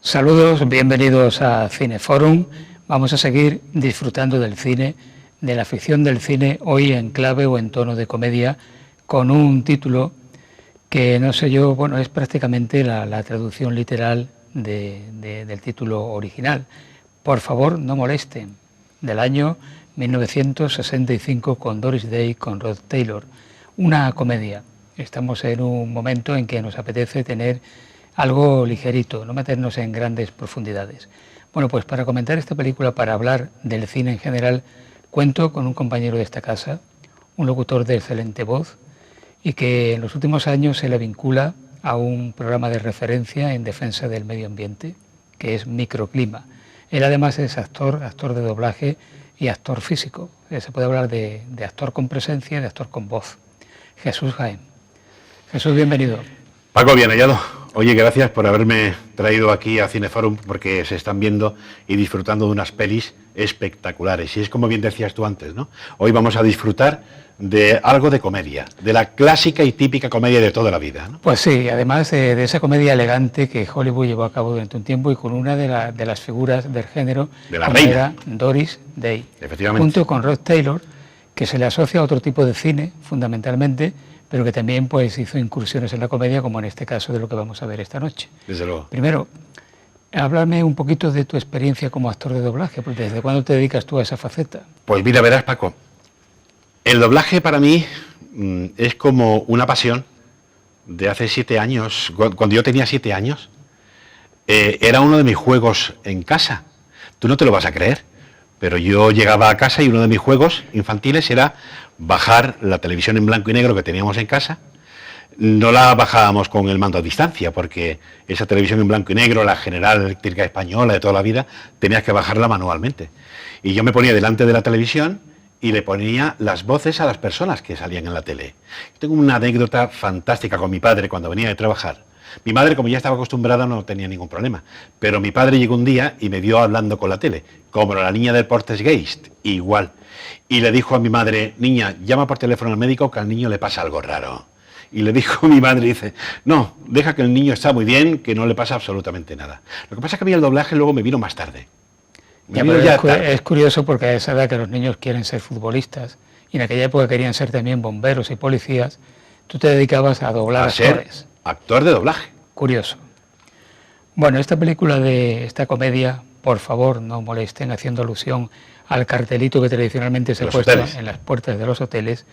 Saludos, bienvenidos a Cineforum. Vamos a seguir disfrutando del cine, de la ficción del cine, hoy en clave o en tono de comedia, con un título que no sé yo, bueno, es prácticamente la traducción literal del título original. Por favor, no molesten, del año 1965 con Doris Day, con Rod Taylor. Una comedia. Estamos en un momento en que nos apetece tener algo ligerito, no meternos en grandes profundidades. Bueno, pues para comentar esta película, para hablar del cine en general, cuento con un compañero de esta casa, un locutor de excelente voz y que en los últimos años se le vincula a un programa de referencia en defensa del medio ambiente, que es Microclima. Él además es actor de doblaje y actor físico. Se puede hablar de actor con presencia y de actor con voz. Jesús Jaén. Jesús, bienvenido. Paco, bien hallado. Oye, gracias por haberme traído aquí a Cineforum, porque se están viendo y disfrutando de unas pelis espectaculares. Y es como bien decías tú antes, ¿no? Hoy vamos a disfrutar de algo de comedia, de la clásica y típica comedia de toda la vida, ¿no? Pues sí, además de esa comedia elegante que Hollywood llevó a cabo durante un tiempo y con una de las figuras del género, de la reina, era Doris Day, efectivamente, junto con Rod Taylor, que se le asocia a otro tipo de cine, fundamentalmente, pero que también pues hizo incursiones en la comedia, como en este caso de lo que vamos a ver esta noche. Desde luego. Primero, háblame un poquito de tu experiencia como actor de doblaje, porque ¿desde cuándo te dedicas tú a esa faceta? Pues mira, verás, Paco, el doblaje para mí es como una pasión de hace 7 años. Cuando yo tenía 7 años, era uno de mis juegos en casa. Tú no te lo vas a creer, pero yo llegaba a casa y uno de mis juegos infantiles era bajar la televisión en blanco y negro que teníamos en casa. No la bajábamos con el mando a distancia, porque esa televisión en blanco y negro, la General Eléctrica Española de toda la vida, tenías que bajarla manualmente. Y yo me ponía delante de la televisión y le ponía las voces a las personas que salían en la tele. Tengo una anécdota fantástica con mi padre cuando venía de trabajar. Mi madre, como ya estaba acostumbrada, no tenía ningún problema. Pero mi padre llegó un día y me vio hablando con la tele, como la niña del Portesgeist, igual. Y le dijo a mi madre: niña, llama por teléfono al médico que al niño le pasa algo raro. Y le dijo mi madre, dice: no, deja que el niño está muy bien, que no le pasa absolutamente nada. Lo que pasa es que a mí el doblaje luego me vino más tarde. Es curioso porque a esa edad que los niños quieren ser futbolistas, y en aquella época querían ser también bomberos y policías, tú te dedicabas a doblar actores. Actor de doblaje. Curioso. Bueno, esta película esta comedia, por favor, no molesten, haciendo alusión al cartelito que tradicionalmente se ha puesto en las puertas de los hoteles,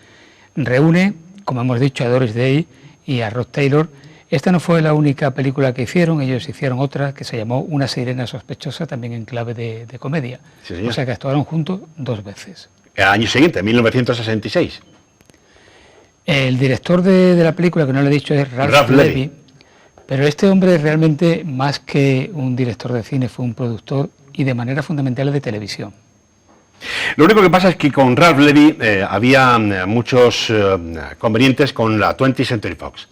reúne, como hemos dicho, a Doris Day y a Rod Taylor. Esta no fue la única película que hicieron, ellos hicieron otra que se llamó Una sirena sospechosa, también en clave de comedia. Sí, señor. O sea que actuaron juntos 2 veces. El año siguiente, 1966. El director de la película, que no le he dicho, es Ralph Levy, pero este hombre realmente, más que un director de cine, fue un productor y de manera fundamental de televisión. Lo único que pasa es que con Ralph Levy había muchos convenientes con la 20th Century Fox,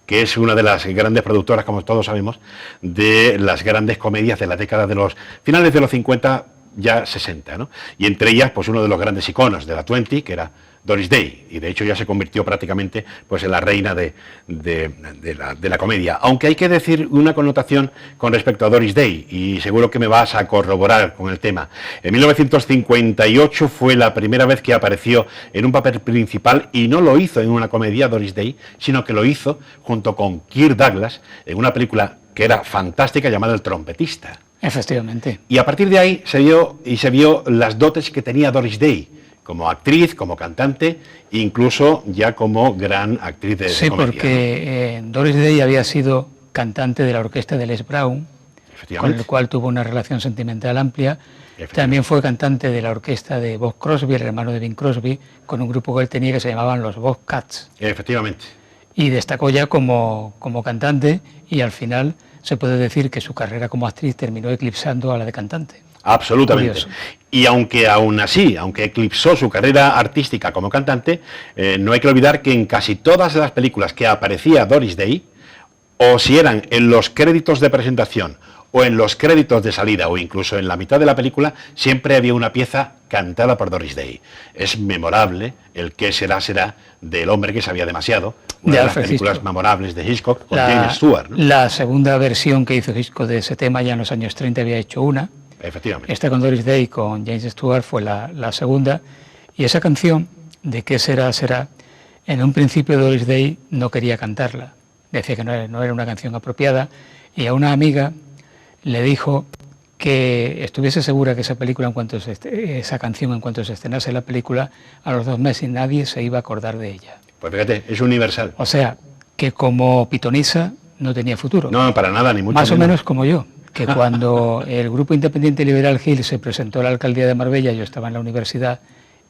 que es una de las grandes productoras, como todos sabemos, de las grandes comedias de la década de los finales de los 50, ya 60, ¿no? Y entre ellas, pues uno de los grandes iconos de la 20, que era Doris Day, y de hecho ya se convirtió prácticamente pues en la reina de la comedia. Aunque hay que decir una connotación con respecto a Doris Day, y seguro que me vas a corroborar con el tema. En 1958 fue la primera vez que apareció en un papel principal, y no lo hizo en una comedia, Doris Day, sino que lo hizo junto con Kirk Douglas en una película que era fantástica llamada El trompetista. Efectivamente. Y a partir de ahí se vio las dotes que tenía Doris Day, como actriz, como cantante, incluso ya como gran actriz de sí, comedia. Sí, porque Doris Day había sido cantante de la orquesta de Les Brown, con el cual tuvo una relación sentimental amplia. También fue cantante de la orquesta de Bob Crosby, el hermano de Bing Crosby, con un grupo que él tenía que se llamaban los Bobcats. Efectivamente. Y destacó ya como cantante, y al final se puede decir que su carrera como actriz terminó eclipsando a la de cantante. Absolutamente. Curioso. Y aunque aún así, aunque eclipsó su carrera artística como cantante, no hay que olvidar que en casi todas las películas que aparecía Doris Day, o si eran en los créditos de presentación o en los créditos de salida, o incluso en la mitad de la película, siempre había una pieza cantada por Doris Day. Es memorable el "Qué será, será" del hombre que sabía demasiado, una de las películas memorables de Hitchcock con James Stewart, ¿no? La segunda versión que hizo Hitchcock de ese tema, ya en los años 30 había hecho una. Efectivamente. Esta con Doris Day, con James Stewart, fue la segunda. Y esa canción de "Qué será, será", en un principio Doris Day no quería cantarla. Decía que no era una canción apropiada, y a una amiga le dijo que estuviese segura que esa película, esa canción, en cuanto se estrenase la película, a los 2 meses nadie se iba a acordar de ella. Pues fíjate, es universal. O sea, que como pitonisa no tenía futuro. No, para nada, ni mucho Más menos. o menos como yo, que cuando el Grupo Independiente Liberal Gil se presentó a la alcaldía de Marbella, yo estaba en la universidad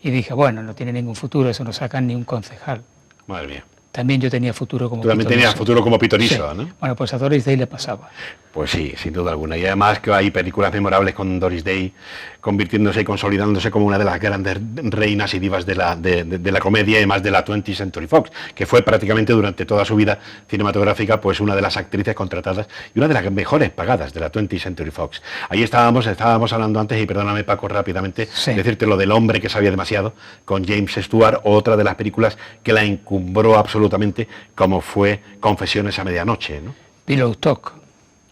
y dije, bueno, no tiene ningún futuro, eso no sacan ni un concejal. Madre mía. También yo tenía futuro como Tú también pitoniso. tenías futuro como pitoniso, Sí. ¿no? Bueno, pues a Doris Day le pasaba. Pues sí, sin duda alguna. Y además que hay películas memorables con Doris Day convirtiéndose y consolidándose como una de las grandes reinas y divas de la comedia, y más de la 20th Century Fox, que fue prácticamente durante toda su vida cinematográfica pues una de las actrices contratadas y una de las mejores pagadas de la 20th Century Fox. Ahí estábamos hablando antes, y perdóname Paco rápidamente, decirte lo del hombre que sabía demasiado, con James Stewart, otra de las películas que la encumbró absolutamente, como fue Confesiones a medianoche, ¿no? Pillow Talk.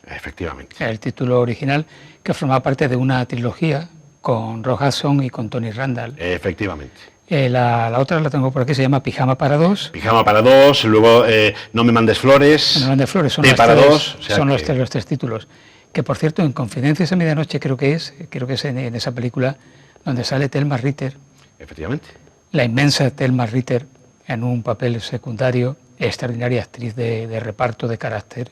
Efectivamente. El título original, que formaba parte de una trilogía con Rock Hudson y con Tony Randall. Efectivamente. La otra la tengo por aquí, se llama Pijama para dos. Pijama para dos, luego No me mandes flores. No me mandes flores, son, los tres títulos. Que por cierto, en Confidencias a medianoche creo que es en esa película donde sale Thelma Ritter. Efectivamente. La inmensa Thelma Ritter en un papel secundario, extraordinaria actriz de reparto, de carácter,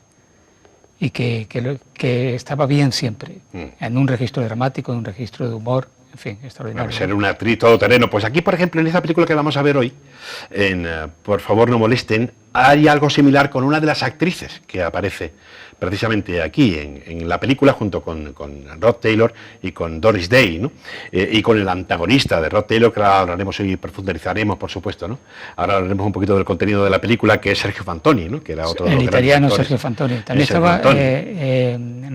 y que estaba bien siempre, en un registro dramático, en un registro de humor, en fin, extraordinario. Bueno, ser una actriz todoterreno. Pues aquí, por ejemplo, en esta película que vamos a ver hoy, en Por favor no molesten, hay algo similar con una de las actrices que aparece precisamente aquí en la película, junto con Rod Taylor y con Doris Day, ¿no? Y con el antagonista de Rod Taylor, que ahora hablaremos y profundizaremos, por supuesto, ¿no? Ahora hablaremos un poquito del contenido de la película, que es Sergio Fantoni, ¿no? Que era otro de los italiano actores. Sergio Fantoni. También estaba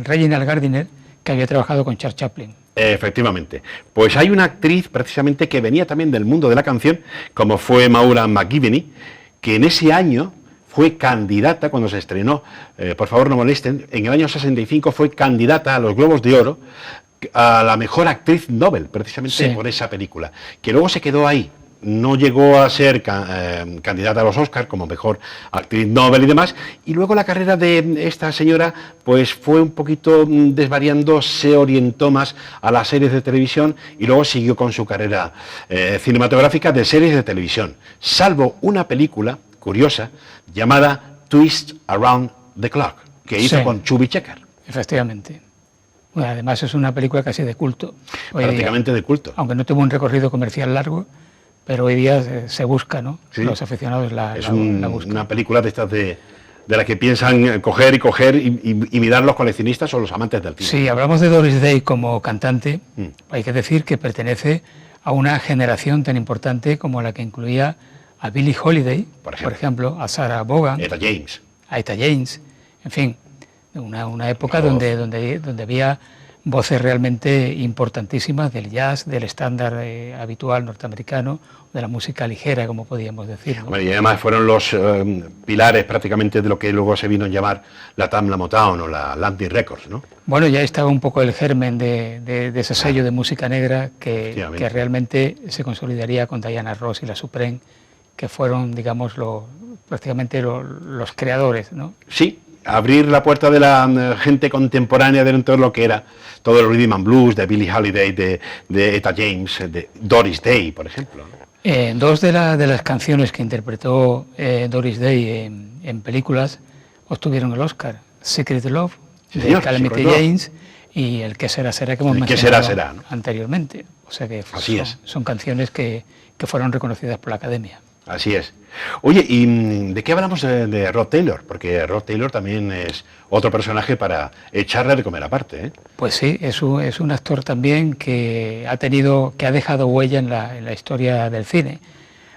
Reginald Gardiner, que había trabajado con Charles Chaplin. Efectivamente. Pues hay una actriz precisamente que venía también del mundo de la canción, como fue Maura McGivney, que en ese año fue candidata, cuando se estrenó Por favor no molesten, en el año 65 fue candidata a los Globos de Oro a la mejor actriz Nobel, precisamente por esa película, que luego se quedó ahí. No llegó a ser candidata a los Oscars como mejor actriz Nobel y demás, y luego la carrera de esta señora pues fue un poquito desvariando, se orientó más a las series de televisión y luego siguió con su carrera cinematográfica de series de televisión, salvo una película curiosa llamada Twist Around the Clock, que hizo con Chubby Checker. Efectivamente. Bueno, además es una película casi de culto. Prácticamente de culto. Aunque no tuvo un recorrido comercial largo, pero hoy día se busca, ¿no? Sí. Los aficionados la buscan. Una película de estas de la que piensan coger y mirar los coleccionistas o los amantes del cine. Sí, hablamos de Doris Day como cantante. Hay que decir que pertenece a una generación tan importante como la que incluía a Billie Holiday, por ejemplo, a Sarah Vaughan, a Etta James, en fin, una época donde había voces realmente importantísimas del jazz, del estándar habitual norteamericano, de la música ligera, como podíamos decir, ¿no? Y además fueron los pilares prácticamente de lo que luego se vino a llamar la Tamla Motown o la Atlantic Records, ¿no? Bueno, ya estaba un poco el germen de ese sello de música negra que realmente se consolidaría con Diana Ross y la Supreme, que fueron, digamos, prácticamente los creadores, ¿no? Sí, abrir la puerta de la gente contemporánea dentro de lo que era todo el rhythm and blues de Billie Holiday, de Etta James, de Doris Day, por ejemplo, ¿no? Dos de las canciones que interpretó Doris Day en películas obtuvieron el Oscar: Secret Love, de Calamity James, y el Que será será, que hemos mencionado anteriormente. O sea que son canciones que fueron reconocidas por la Academia. Así es. Oye, ¿y de qué hablamos de Rod Taylor? Porque Rod Taylor también es otro personaje para echarle de comer aparte, ¿eh? Pues sí, es un actor también que ha dejado huella en la historia del cine.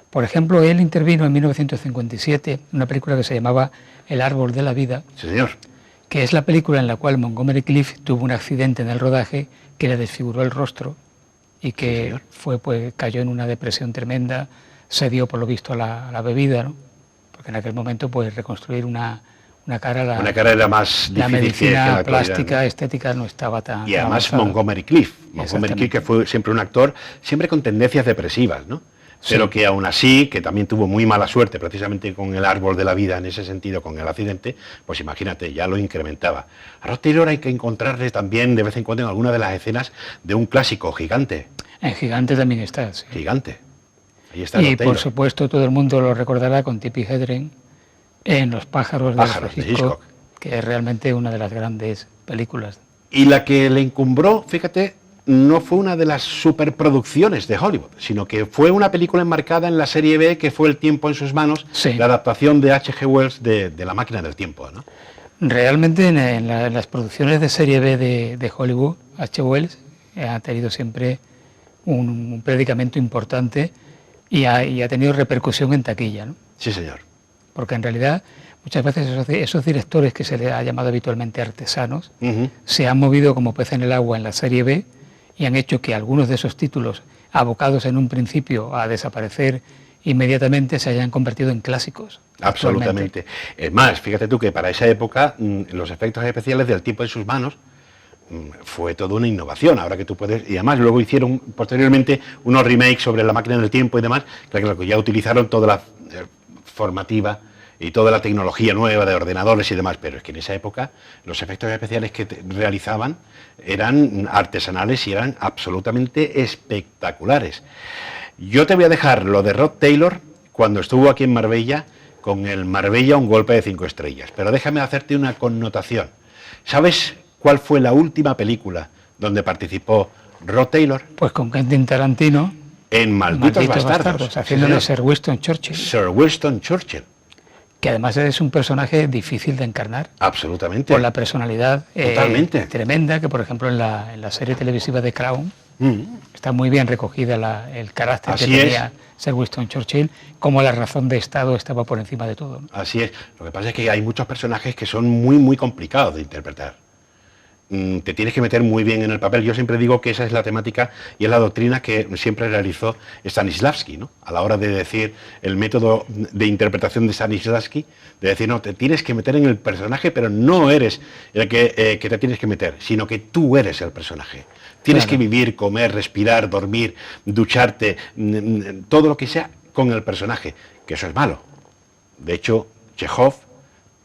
Por ejemplo, él intervino en 1957 en una película que se llamaba El árbol de la vida. Sí, señor. que es la película en la cual Montgomery Clift tuvo un accidente en el rodaje que le desfiguró el rostro y que cayó en una depresión tremenda, se dio por lo visto a la bebida, ¿no? Porque en aquel momento pues reconstruir una cara, una cara era más difícil la medicina que la plástica, ¿no? estética no estaba tan... Y además avanzada. Montgomery Clift, que fue siempre un actor, siempre con tendencias depresivas, ¿no? Pero Sí. que aún así, que también tuvo muy mala suerte precisamente con el árbol de la vida en ese sentido, con el accidente, pues imagínate, ya lo incrementaba. A Rod Taylor hay que encontrarle también de vez en cuando en alguna de las escenas de un clásico, Gigante. En Gigante también está, sí. Gigante. Ahí está Y Rod Taylor. por supuesto todo el mundo lo recordará con Tippi Hedren en Los pájaros de Hitchcock, que es realmente una de las grandes películas. Y la que le encumbró, fíjate, no fue una de las superproducciones de Hollywood, sino que fue una película enmarcada en la serie B, que fue El tiempo en sus manos, Sí. la adaptación de H.G. Wells de La máquina del tiempo, ¿no? Realmente en las producciones de serie B de Hollywood, H. Wells ha tenido siempre un predicamento importante y ha tenido repercusión en taquilla, ¿no? Sí, señor. Porque en realidad muchas veces esos directores que se les ha llamado habitualmente artesanos se han movido como pez en el agua en la serie B y han hecho que algunos de esos títulos, abocados en un principio a desaparecer inmediatamente, se hayan convertido en clásicos. Absolutamente. Es más, fíjate tú que para esa época los efectos especiales del tiempo en sus manos fue toda una innovación. Ahora que tú puedes, y además luego hicieron posteriormente unos remakes sobre La máquina del tiempo y demás, que ya utilizaron toda la formativa y toda la tecnología nueva de ordenadores y demás, pero es que en esa época los efectos especiales que realizaban eran artesanales y eran absolutamente espectaculares. Yo te voy a dejar lo de Rod Taylor cuando estuvo aquí en Marbella, con el Marbella un golpe de 5 estrellas, pero déjame hacerte una connotación. ¿Sabes cuál fue la última película donde participó Rod Taylor? Pues con Quentin Tarantino, En Malditos Bastardos, haciéndole Sir Winston Churchill. Sir Winston Churchill. Que además es un personaje difícil de encarnar. Absolutamente. Por la personalidad Totalmente. tremenda, que por ejemplo en la serie televisiva de Crown está muy bien recogida el carácter Así que tenía Sir Winston Churchill, como la razón de Estado estaba por encima de todo, ¿no? Así es. Lo que pasa es que hay muchos personajes que son muy, muy complicados de interpretar. Te tienes que meter muy bien en el papel. Yo siempre digo que esa es la temática y es la doctrina que siempre realizó Stanislavski, ¿no? A la hora de decir el método de interpretación de Stanislavski, de decir, no, te tienes que meter en el personaje, pero no eres el que te tienes que meter, sino que tú eres el personaje. Tienes que vivir, comer, respirar, dormir, ducharte, todo lo que sea con el personaje, que eso es malo. De hecho, Chekhov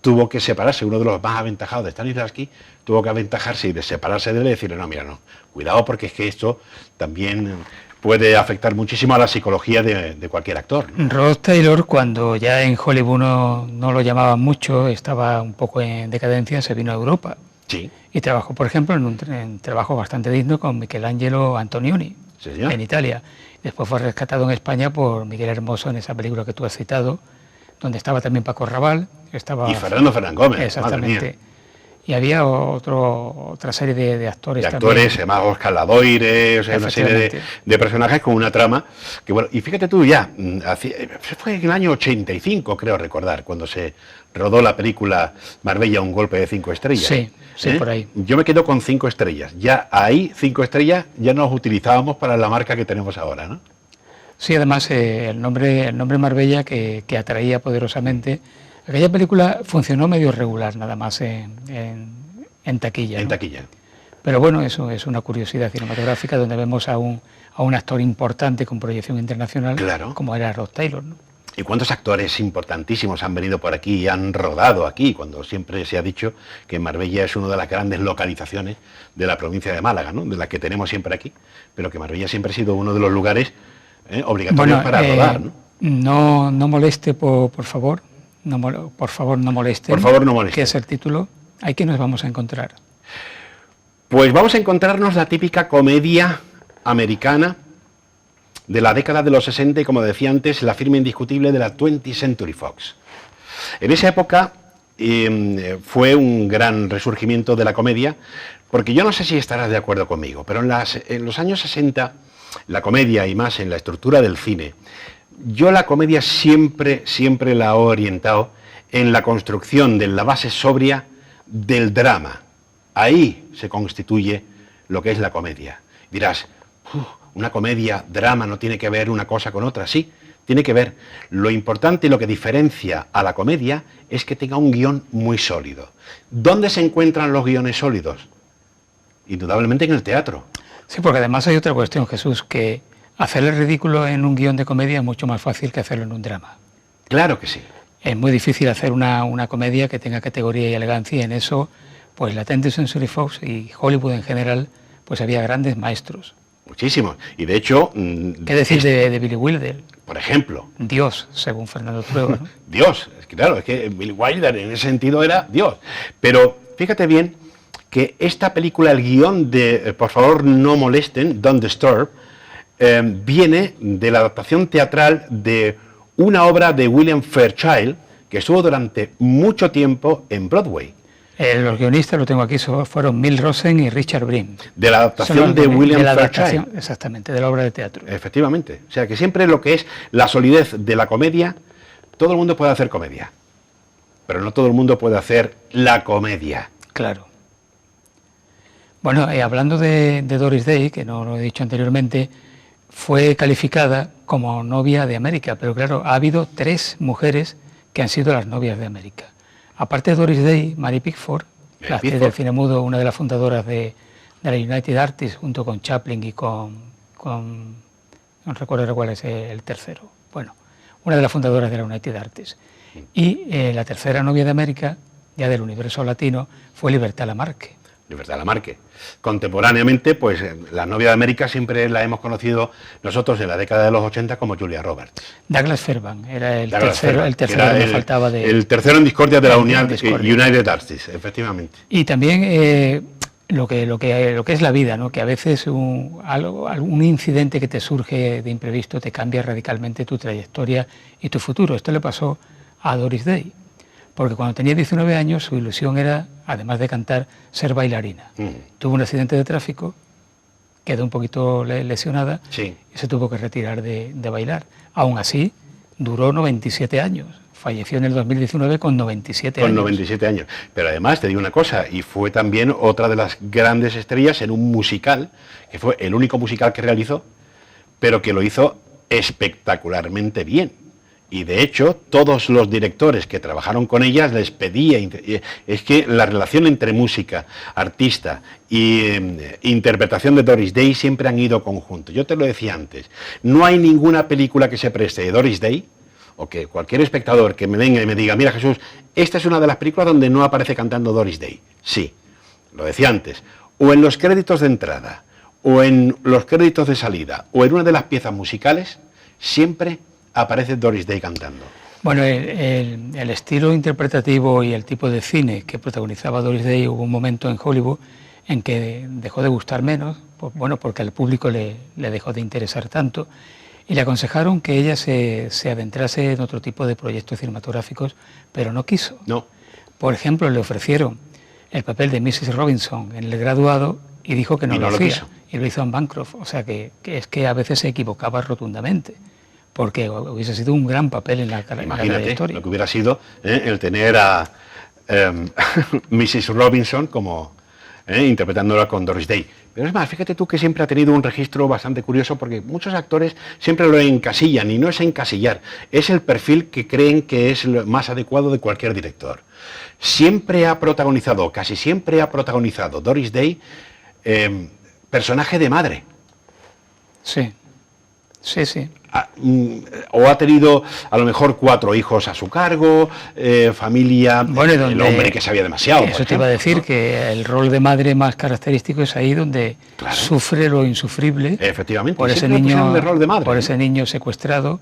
tuvo que separarse, uno de los más aventajados de Stanislavski, tuvo que aventajarse y de separarse de él y decirle, no, mira, no, cuidado porque es que esto también puede afectar muchísimo a la psicología de cualquier actor, ¿no? Rod Taylor, cuando ya en Hollywood no lo llamaban mucho, estaba un poco en decadencia, se vino a Europa. Sí. Y trabajó, por ejemplo, en un trabajo bastante digno con Michelangelo Antonioni, en Italia. Después fue rescatado en España por Miguel Hermoso en esa película que tú has citado, donde estaba también Paco Rabanne, estaba... Y Fernando Fernán Gómez. Exactamente. Y había otra serie de actores también. De actores, también. más Oscar Ladoire, o sea, una serie de personajes con una trama que, bueno, y fíjate tú ya, fue en el año 85, creo recordar, cuando se rodó la película Marbella, un golpe de 5 estrellas. Sí, sí, por ahí. Yo me quedo con 5 estrellas. Ya ahí, 5 estrellas, ya nos utilizábamos para la marca que tenemos ahora, ¿no? Sí, además el nombre Marbella que atraía poderosamente. Aquella película funcionó medio regular, nada más en taquilla. En ¿no? taquilla. Pero bueno, eso es una curiosidad cinematográfica donde vemos a un actor importante con proyección internacional, como era Rod Taylor, ¿no? ¿Y cuántos actores importantísimos han venido por aquí y han rodado aquí? Cuando siempre se ha dicho que Marbella es una de las grandes localizaciones de la provincia de Málaga, ¿no? De las que tenemos siempre aquí, pero que Marbella siempre ha sido uno de los lugares obligatorios para rodar, ¿no? No moleste, por favor. Por favor, no moleste. Por favor, no moleste. ¿Qué es el título? ¿Ahí qué nos vamos a encontrar? Pues vamos a encontrarnos la típica comedia americana de la década de los 60 y, como decía antes, la firma indiscutible de la 20th Century Fox. En esa época fue un gran resurgimiento de la comedia, porque yo no sé si estarás de acuerdo conmigo, pero en los años 60, la comedia y más en la estructura del cine, yo la comedia siempre la he orientado en la construcción de la base sobria del drama. Ahí se constituye lo que es la comedia. Dirás, una comedia, drama, no tiene que ver una cosa con otra. Sí, tiene que ver. Lo importante y lo que diferencia a la comedia es que tenga un guión muy sólido. ¿Dónde se encuentran los guiones sólidos? Indudablemente en el teatro. Sí, porque además hay otra cuestión, Jesús, que hacer el ridículo en un guión de comedia es mucho más fácil que hacerlo en un drama. Claro que sí. Es muy difícil hacer una comedia que tenga categoría y elegancia, y en eso, pues la 20th Century Fox y Hollywood en general, pues había grandes maestros. Muchísimos. Y de hecho... ¿Qué decir de Billy Wilder? Por ejemplo. Dios, según Fernando Trueba, ¿no? Dios, es que claro, es que Billy Wilder en ese sentido era Dios. Pero fíjate bien que esta película, el guión de Por favor no molesten, Don't Disturb, viene de la adaptación teatral de una obra de William Fairchild que estuvo durante mucho tiempo en Broadway. Los guionistas, lo tengo aquí, fueron Mil Rosen y Richard Breen. De la adaptación de William Fairchild. Exactamente, de la obra de teatro. Efectivamente. O sea que siempre lo que es la solidez de la comedia, todo el mundo puede hacer comedia, pero no todo el mundo puede hacer la comedia. Claro. Bueno, hablando de Doris Day, que no lo he dicho anteriormente, fue calificada como novia de América, pero claro, ha habido 3 mujeres que han sido las novias de América. Aparte de Doris Day, Mary Pickford, la actriz del cine mudo, una de las fundadoras de la United Artists, junto con Chaplin y con no recuerdo cuál es el tercero, bueno, una de las fundadoras de la United Artists. Y la tercera novia de América, ya del universo latino, fue Libertad Lamarque. Libertad Lamarque. Contemporáneamente, pues la novia de América siempre la hemos conocido nosotros en la década de los 80 como Julia Roberts. Douglas Fairbanks era el tercero que me faltaba de... El tercero en discordia de la United Artists, efectivamente. Y también lo que es la vida, ¿no? Que a veces algún incidente que te surge de imprevisto te cambia radicalmente tu trayectoria y tu futuro. Esto le pasó a Doris Day, porque cuando tenía 19 años su ilusión era, además de cantar, ser bailarina. Tuvo un accidente de tráfico, quedó un poquito lesionada, sí, y se tuvo que retirar de bailar. Aún así, duró 97 años. Falleció en el 2019 con 97 años. Con 97 años. Pero además te digo una cosa, y fue también otra de las grandes estrellas en un musical, que fue el único musical que realizó, pero que lo hizo espectacularmente bien. Y de hecho, todos los directores que trabajaron con ellas les pedía, es que la relación entre música, artista e interpretación de Doris Day siempre han ido conjuntos. Yo te lo decía antes, no hay ninguna película que se preste de Doris Day, o que cualquier espectador que me venga y me diga, mira Jesús, esta es una de las películas donde no aparece cantando Doris Day. Sí, lo decía antes, o en los créditos de entrada, o en los créditos de salida, o en una de las piezas musicales, siempre aparece Doris Day cantando. Bueno, el estilo interpretativo y el tipo de cine que protagonizaba Doris Day, hubo un momento en Hollywood en que dejó de gustar menos, bueno, porque al público le dejó de interesar tanto, y le aconsejaron que ella se adentrase en otro tipo de proyectos cinematográficos, pero no quiso. No. Por ejemplo, le ofrecieron el papel de Mrs. Robinson en El Graduado y dijo que no lo hacía, quiso. Y lo hizo en Bancroft, o sea que es que a veces se equivocaba rotundamente, porque hubiese sido un gran papel en la trayectoria. Lo que hubiera sido el tener a Mrs. Robinson como interpretándola con Doris Day. Pero es más, fíjate tú que siempre ha tenido un registro bastante curioso, porque muchos actores siempre lo encasillan, y no es encasillar, es el perfil que creen que es lo más adecuado de cualquier director. Siempre ha protagonizado, casi siempre ha protagonizado Doris Day personaje de madre. Sí, sí, sí. O ha tenido a lo mejor 4 hijos a su cargo, familia, bueno, el hombre que sabía demasiado. Eso te iba a decir, ¿no? Que el rol de madre más característico es ahí donde sufre lo insufrible. Efectivamente, por ese niño secuestrado,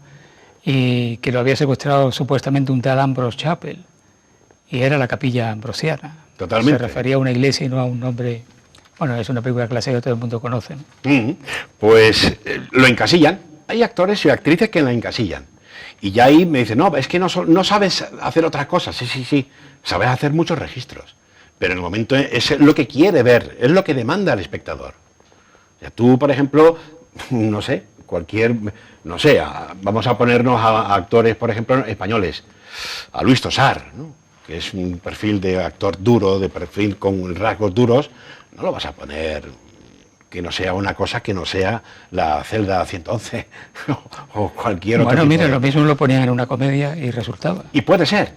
y que lo había secuestrado supuestamente un tal Ambrose Chappell, y era la capilla ambrosiana. Totalmente. Se refería a una iglesia y no a un nombre. Bueno, es una película clásica que todo el mundo conoce. Pues lo encasillan. Hay actores y actrices que la encasillan. Y ya ahí me dicen, no, es que no sabes hacer otras cosas. Sí, sabes hacer muchos registros. Pero en el momento es lo que quiere ver, es lo que demanda el espectador. O sea, tú, por ejemplo, vamos a ponernos a actores, por ejemplo, españoles, a Luis Tosar, ¿no? que es un perfil de actor duro, de perfil con rasgos duros, no lo vas a poner que no sea una cosa que no sea la celda 111 o cualquier otro. Bueno, mira, de... lo mismo lo ponían en una comedia y resultaba. Y puede ser,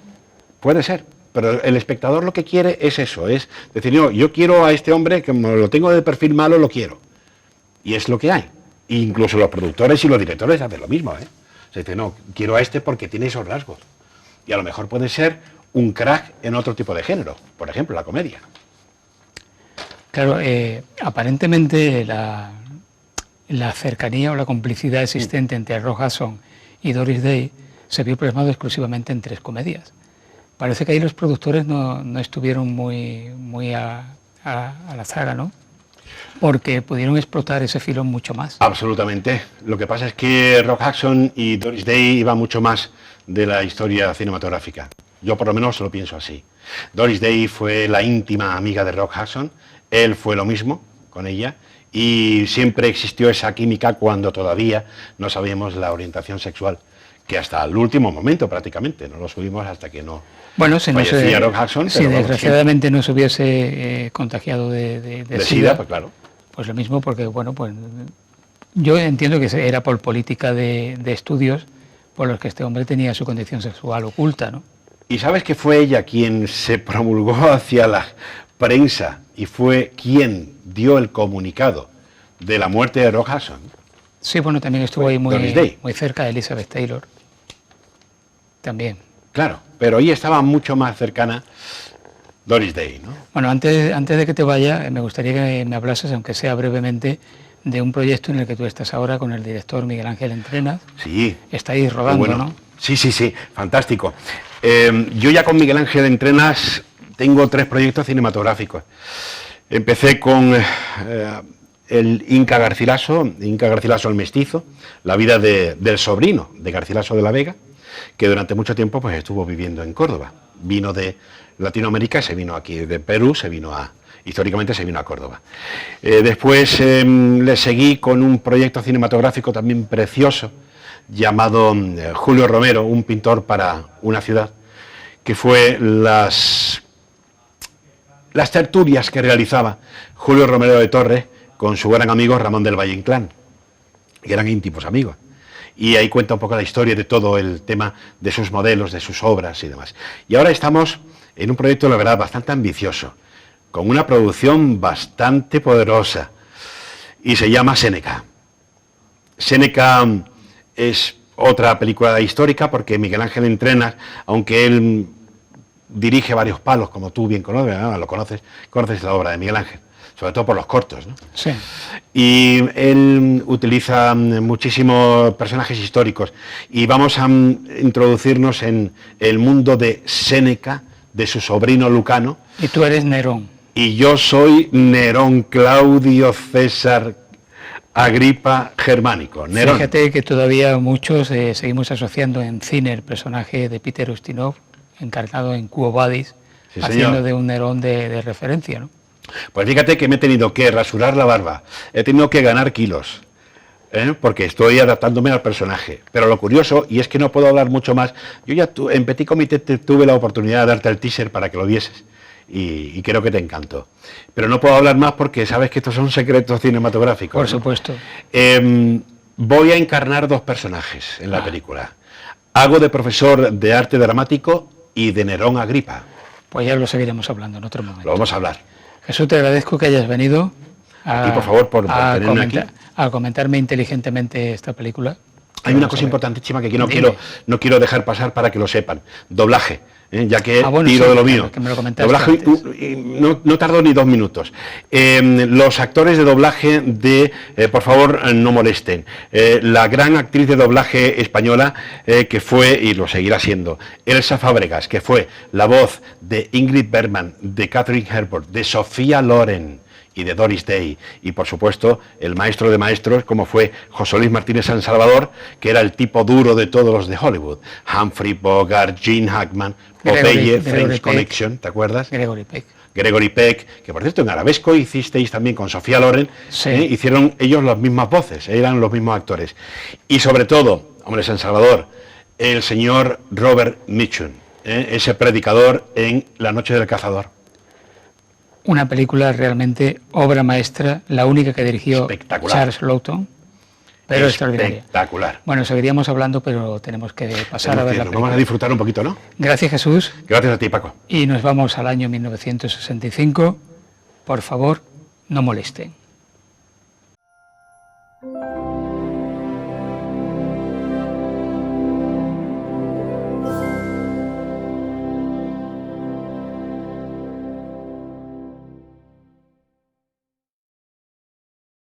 pero el espectador lo que quiere es eso, es decir, no, yo quiero a este hombre, como lo tengo de perfil malo, lo quiero. Y es lo que hay. E incluso los productores y los directores hacen lo mismo, ¿eh? Se dice, no, quiero a este porque tiene esos rasgos. Y a lo mejor puede ser un crack en otro tipo de género, por ejemplo, la comedia. Claro, aparentemente la cercanía o la complicidad existente entre Rock Hudson y Doris Day se vio plasmado exclusivamente en 3 comedias. Parece que ahí los productores no estuvieron muy a la zaga, ¿no? Porque pudieron explotar ese filón mucho más. Absolutamente. Lo que pasa es que Rock Hudson y Doris Day iban mucho más de la historia cinematográfica. Yo por lo menos lo pienso así. Doris Day fue la íntima amiga de Rock Hudson, él fue lo mismo con ella, y siempre existió esa química cuando todavía no sabíamos la orientación sexual, que hasta el último momento prácticamente, no lo subimos hasta que no fallecía Rock Hudson. Si desgraciadamente no se hubiese contagiado de SIDA, pues claro. Pues lo mismo, porque bueno, pues yo entiendo que era por política de estudios por los que este hombre tenía su condición sexual oculta, ¿no? Y sabes que fue ella quien se promulgó hacia la prensa y fue quien dio el comunicado de la muerte de Rock Hudson. Sí, bueno, también estuvo ahí muy cerca de Elizabeth Taylor. También. Claro, pero ahí estaba mucho más cercana Doris Day, ¿no? Bueno, antes de que te vaya, me gustaría que me hablases, aunque sea brevemente, de un proyecto en el que tú estás ahora con el director Miguel Ángel Entrenas. Sí. Estáis rodando, bueno, ¿no? Sí, fantástico. Yo ya con Miguel Ángel Entrenas tengo 3 proyectos cinematográficos. Empecé con el Inca Garcilaso el Mestizo, la vida del sobrino de Garcilaso de la Vega, que durante mucho tiempo pues estuvo viviendo en Córdoba. Vino de Latinoamérica, se vino aquí de Perú, históricamente se vino a Córdoba. Después le seguí con un proyecto cinematográfico también precioso, llamado Julio Romero, un pintor para una ciudad, que fue las tertulias que realizaba Julio Romero de Torres con su gran amigo Ramón del Valle Inclán, que eran íntimos amigos. Y ahí cuenta un poco la historia de todo el tema de sus modelos, de sus obras y demás. Y ahora estamos en un proyecto, la verdad, bastante ambicioso, con una producción bastante poderosa, y se llama Séneca. Séneca es otra película histórica porque Miguel Ángel Entrenas, aunque él dirige varios palos, como tú bien conoces, ¿no? Lo conoces la obra de Miguel Ángel, sobre todo por los cortos, ¿no? Sí. Y él utiliza muchísimos personajes históricos y vamos a introducirnos en el mundo de Séneca, de su sobrino Lucano. Y tú eres Nerón. Y yo soy Nerón, Claudio César Agripa Germánico, Nerón. Fíjate que todavía muchos seguimos asociando en cine el personaje de Peter Ustinov, encarnado en Quo Vadis, sí, haciendo de un Nerón de referencia, ¿no? Pues fíjate que me he tenido que rasurar la barba, he tenido que ganar kilos, porque estoy adaptándome al personaje. Pero lo curioso, y es que no puedo hablar mucho más, yo ya en Petit Comité tuve la oportunidad de darte el teaser para que lo vieses, y creo que te encantó. Pero no puedo hablar más porque sabes que estos son secretos cinematográficos. Por supuesto. Voy a encarnar 2 personajes en la película. Hago de profesor de arte dramático y de Nerón Agripa. Pues ya lo seguiremos hablando en otro momento. Lo vamos a hablar. Jesús, te agradezco que hayas venido a por favor, por tenerme aquí. A comentarme inteligentemente esta película. Hay una cosa importantísima que no quiero dejar pasar para que lo sepan. Doblaje, ya que tiro de lo mío. Que me lo doblaje no tardó ni 2 minutos. Los actores de doblaje por favor, no molesten. La gran actriz de doblaje española que fue, y lo seguirá siendo, Elsa Fábregas, que fue la voz de Ingrid Bergman, de Katharine Hepburn, de Sofía Loren y de Doris Day, y por supuesto el maestro de maestros como fue José Luis Martínez San Salvador, que era el tipo duro de todos los de Hollywood, Humphrey Bogart, Gene Hackman, Popeye, French Connection, ¿te acuerdas? Gregory Peck, que por cierto en Arabesco hicisteis también con Sofía Loren, sí. Hicieron ellos las mismas voces, eran los mismos actores. Y sobre todo, hombre, San Salvador, el señor Robert Mitchum, ese predicador en La noche del cazador. Una película realmente obra maestra, la única que dirigió Charles Laughton, pero extraordinaria. Espectacular. Bueno, seguiríamos hablando, pero tenemos que pasar a ver la película. Vamos a disfrutar un poquito, ¿no? Gracias, Jesús. Gracias a ti, Paco. Y nos vamos al año 1965. Por favor, no molesten.